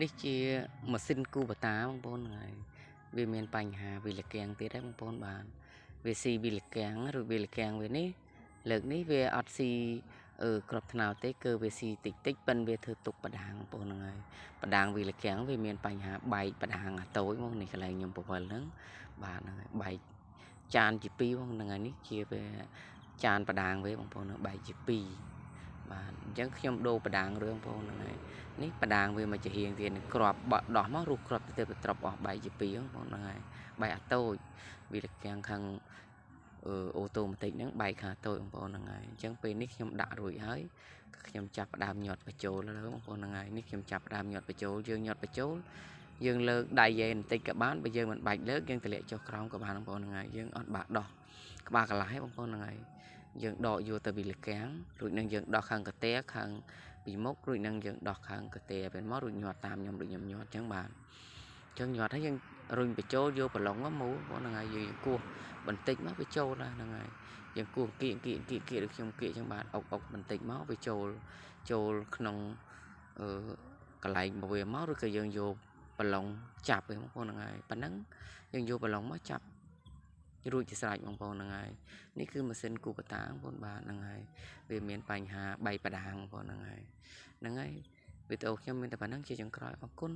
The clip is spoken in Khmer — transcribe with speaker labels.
Speaker 1: នេះជាម៉ាស៊ីនគូបតាបងប្អូនហើយវាមានបញ្ហាវាលកៀងទៀតហើយបងប្អូនបានវាស៊ីវាលកៀងឬវាលកៀងវានេះលើកនេះវាអត់ស៊ីក្របថ្នោតទេគឺវាស៊ីតិចតិចប៉ិនវាធ្វើទុកបដាងបងប្អូនហ្នឹងហើយបដាងវាលកៀងវាមានបញ្ហាបែកបដាងអាតូចមកនេះកន្លែងខ្ញុំពវល់ហ្នឹងបាទហ្នឹងហើយបែកចានជា2បងហ្នឹងហើយនេះជាវាចានបដាងវាបងប្អូនបែកជា2បាទអញ្ចឹងខ្ញុំដូរបដាងរឿងបងប្អូនហ្នឹងហើយនេះបដាងវាមកជាហៀងទៀតក្របបដោះមករូបក្របទៅត្រប់អស់បែកជា2បងប្អូនហ្នឹងហើយបែកអាតូចវាលកៀងខាងអូតូម៉ាទិកហ្នឹងបែកខាងតូចបងប្អូនហ្នឹងហើយអញ្ចឹងពេលនេះខ្ញុំដាក់រួចហើយខ្ញុំចាប់ផ្ដើមញាត់បញ្ចូលលើបងប្អូនហ្នឹងហើយនេះខ្ញុំចាប់ផ្ដើមញាត់បញ្ចូលយើងញាត់បញ្ចូលយើងលើកដៃយេបន្តិចក៏បានបើយើងមិនបាច់លើកយើងទម្លាក់ចុះក្រោមក៏បានបងប្អូនហ្នឹងហើយយើងអត់បាក់ដោះក្បាលកន្លះឯងបងប្អូនហ្នឹងហើយយើងដកយកទៅវាលកៀងរួចនឹងយើងដោះខាងកន្ទែខាងពីមុខរួចនឹងយើងដោះខាងកន្ទែពេលមករួចញាត់តាមខ្ញុំដូចខ្ញុំញាត់អញ្ចឹងបាទអញ្ចឹងញាត់ហើយយើងរុញបញ្ចូលយកប្រឡងមកមូលបងហ្នឹងហើយយើងគោះបន្តិចមកវាចូលហ្នឹងហើយយើងគោះគៀកដូចខ្ញុំគៀកអញ្ចឹងបាទអុកបន្តិចមកវាចូលក្នុងកន្លែងមកវាមកឬក៏យើងយកប្រឡងចាប់ឯងបងប្អូនហ្នឹងហើយប៉ណ្ណឹងយើងយកប្រឡងមកចាប់រួចជាស្រេចបងប្អូនហ្នឹងហើយនេះគឺម៉ាស៊ីនគូបតាបងប្អូនបាទហ្នឹងហើយវាមានបញ្ហាបែកបដាងបងប្អូនហ្នឹងហើយវីដេអូខ្ញុំមានតែប៉ុណ្្នឹងជាចុងក្រោយអរគុណ